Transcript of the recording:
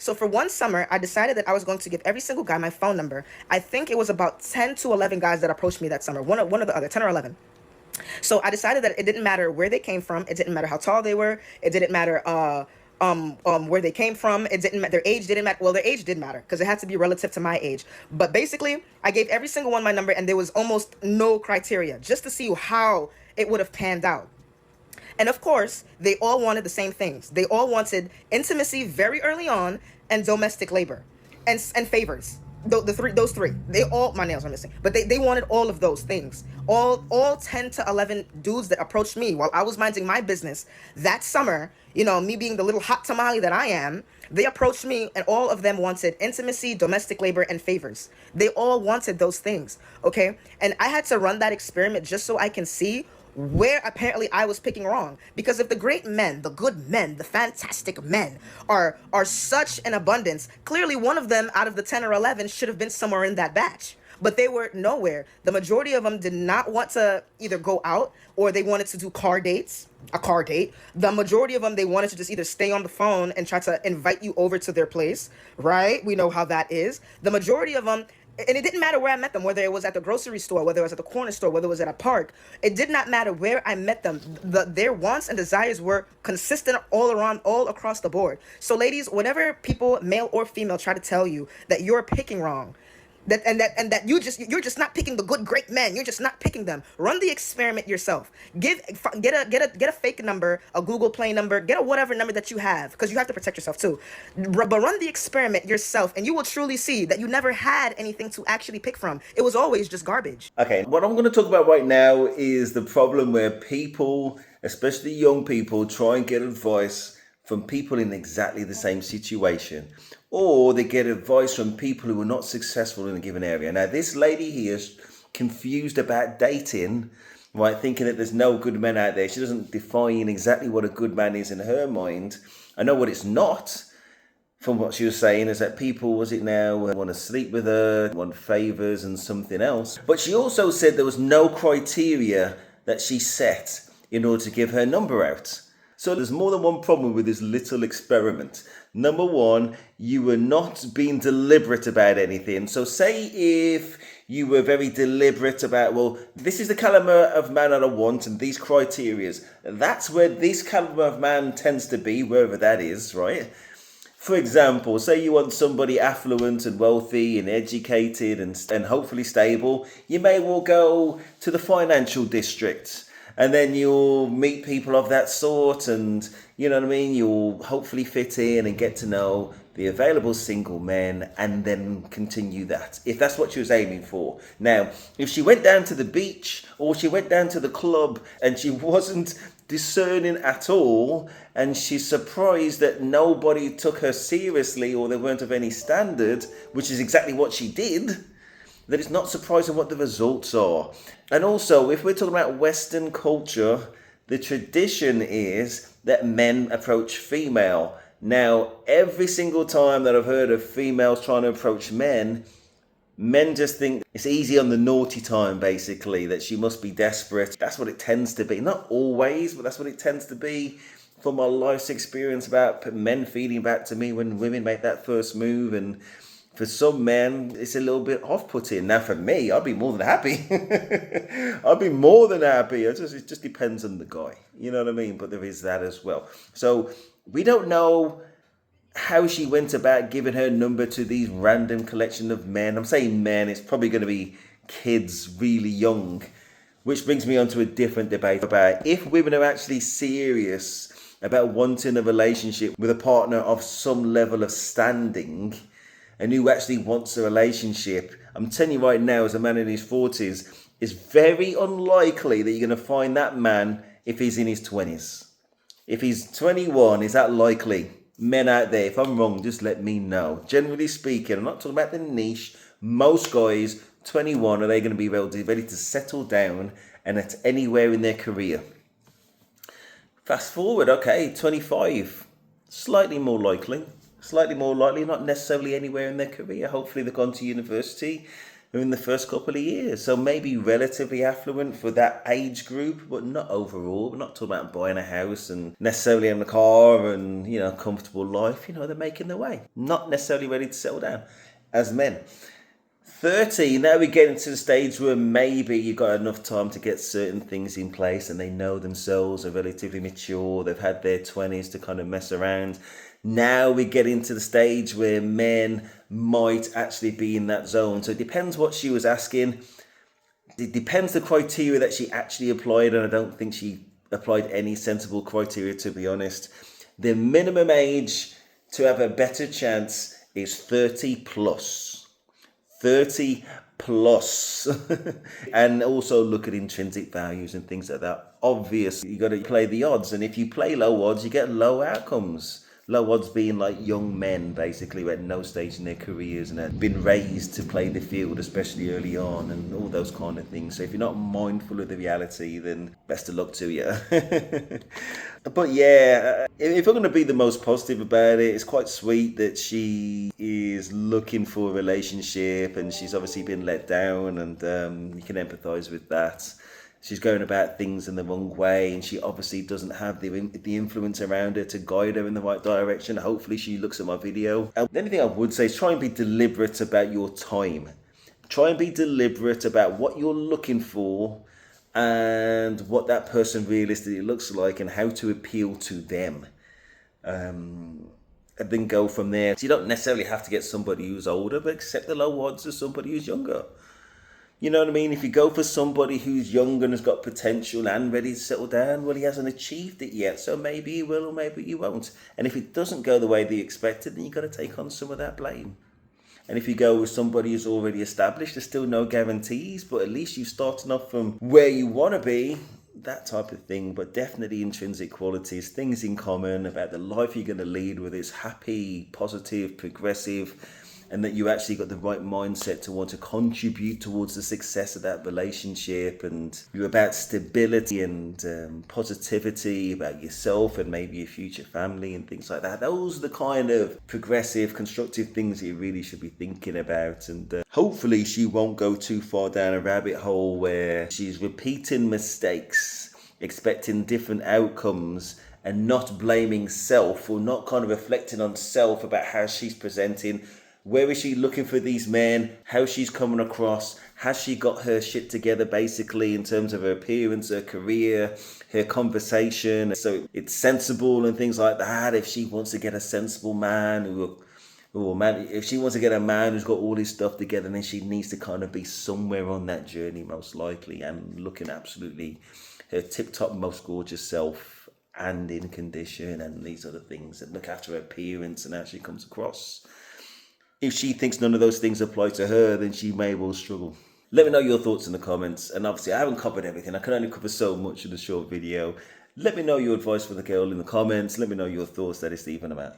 So for one summer, I decided that I was going to give every single guy my phone number. I think it was about 10 to 11 guys that approached me that summer, one or the other, 10 or 11. So I decided that it didn't matter where they came from. It didn't matter how tall they were. It didn't matter where they came from. It didn't matter. Their age didn't matter. Well, their age did matter because it had to be relative to my age. But basically, I gave every single one my number, and there was almost no criteria just to see how it would have panned out. And of course, they all wanted the same things. They all wanted intimacy very early on and domestic labor and favors. Those three. They all, my nails are missing, but they wanted all of those things. All 10 to 11 dudes that approached me while I was minding my business that summer, me being the little hot tamale that I am, they approached me and all of them wanted intimacy, domestic labor, and favors. They all wanted those things. Okay. And I had to run that experiment just so I can see where apparently I was picking wrong. Because if the great men, the good men, the fantastic men are such an abundance, clearly one of them out of the 10 or 11 should have been somewhere in that batch. But they were nowhere. The majority of them did not want to either go out or they wanted to do a car date. The majority of them, they wanted to just either stay on the phone and try to invite you over to their place, right? We know how that is. The majority of them, and it didn't matter where I met them, whether it was at the grocery store, whether it was at the corner store, whether it was at a park. It did not matter where I met them. Their wants and desires were consistent all around, all across the board. So ladies, whenever people, male or female, try to tell you that you're picking wrong, that you're just not picking the good great men, you're just not picking them, run the experiment yourself. Get a fake number, a Google Play number, get a whatever number that you have, because you have to protect yourself too. But run the experiment yourself and you will truly see that you never had anything to actually pick from. It was always just garbage. Okay, what I'm going to talk about right now is the problem where people, especially young people, try and get advice from people in exactly the same situation, or they get advice from people who are not successful in a given area. Now, this lady here is confused about dating, right, thinking that there's no good men out there. She doesn't define exactly what a good man is in her mind. I know what it's not. From what she was saying is that people, was it now, want to sleep with her, want favors and something else. But she also said there was no criteria that she set in order to give her number out. So there's more than one problem with this little experiment. Number one, you were not being deliberate about anything. So say if you were very deliberate about, well, this is the caliber of man that I want and these criterias. That's where this caliber of man tends to be, wherever that is, right? For example, say you want somebody affluent and wealthy and educated and hopefully stable. You may well go to the financial district. And then you'll meet people of that sort and, you know what I mean, you'll hopefully fit in and get to know the available single men and then continue that, if that's what she was aiming for. Now, if she went down to the beach or she went down to the club and she wasn't discerning at all and she's surprised that nobody took her seriously or they weren't of any standard, which is exactly what she did, that it's not surprising what the results are. And also, if we're talking about Western culture, the tradition is that men approach female. Now, every single time that I've heard of females trying to approach men just think it's easy on the naughty time, basically, that she must be desperate. That's what it tends to be. Not always, but that's what it tends to be from my life's experience about men feeding back to me when women make that first move. And for some men, it's a little bit off-putting. Now, for me, I'd be more than happy. I'd be more than happy. It just depends on the guy. You know what I mean? But there is that as well. So we don't know how she went about giving her number to these random collection of men. I'm saying men, it's probably going to be kids really young. Which brings me on to a different debate about if women are actually serious about wanting a relationship with a partner of some level of standing and who actually wants a relationship. I'm telling you right now, as a man in his 40s, it's very unlikely that you're going to find that man if he's in his 20s. If he's 21, is that likely? Men out there, if I'm wrong, just let me know. Generally speaking, I'm not talking about the niche. Most guys, 21, are they going to be ready to settle down and at anywhere in their career? Fast forward, okay, 25, slightly more likely, not necessarily anywhere in their career. Hopefully they've gone to university in the first couple of years. So maybe relatively affluent for that age group, but not overall. We're not talking about buying a house and necessarily having a car and, comfortable life. They're making their way. Not necessarily ready to settle down as men. 30, now we get into the stage where maybe you've got enough time to get certain things in place and they know themselves, are relatively mature, they've had their 20s to kind of mess around. Now we get into the stage where men might actually be in that zone. So it depends what she was asking. It depends the criteria that she actually applied, and I don't think she applied any sensible criteria, to be honest. The minimum age to have a better chance is 30 plus. 30 plus. And also look at intrinsic values and things like that. Obviously, you got to play the odds, and if you play low odds, you get low outcomes. Low odds being like young men, basically, who at no stage in their careers and had been raised to play the field, especially early on, and all those kind of things. So if you're not mindful of the reality, then best of luck to you. But yeah, if I'm going to be the most positive about it, it's quite sweet that she is looking for a relationship and she's obviously been let down, and you can empathise with that. She's going about things in the wrong way, and she obviously doesn't have the influence around her to guide her in the right direction. Hopefully she looks at my video. And the only thing I would say is try and be deliberate about your time. Try and be deliberate about what you're looking for and what that person realistically looks like and how to appeal to them. And then go from there. So you don't necessarily have to get somebody who's older, but accept the low odds of somebody who's younger. You know what I mean? If you go for somebody who's young and has got potential and ready to settle down, well, he hasn't achieved it yet. So maybe he will or maybe he won't. And if it doesn't go the way they expected, then you've got to take on some of that blame. And if you go with somebody who's already established, there's still no guarantees, but at least you're starting off from where you want to be, that type of thing. But definitely intrinsic qualities, things in common about the life you're going to lead, whether it's happy, positive, progressive, and that you actually got the right mindset to want to contribute towards the success of that relationship, and you're about stability and positivity about yourself and maybe your future family and things like that. Those are the kind of progressive, constructive things that you really should be thinking about. And hopefully she won't go too far down a rabbit hole where she's repeating mistakes, expecting different outcomes, and not blaming self, or not kind of reflecting on self about how she's presenting. Where is she looking for these men? How she's coming across? Has she got her shit together, basically, in terms of her appearance, her career, her conversation? So it's sensible and things like that. If she wants to get a sensible man, if she wants to get a man who's got all his stuff together, then she needs to kind of be somewhere on that journey, most likely, and looking absolutely her tip-top, most gorgeous self, and in condition, and these other things, and look after her appearance and how she comes across. If she thinks none of those things apply to her, then she may well struggle. Let me know your thoughts in the comments. And obviously, I haven't covered everything. I can only cover so much in a short video. Let me know your advice for the girl in the comments. Let me know your thoughts. That is Stephen, I'm out.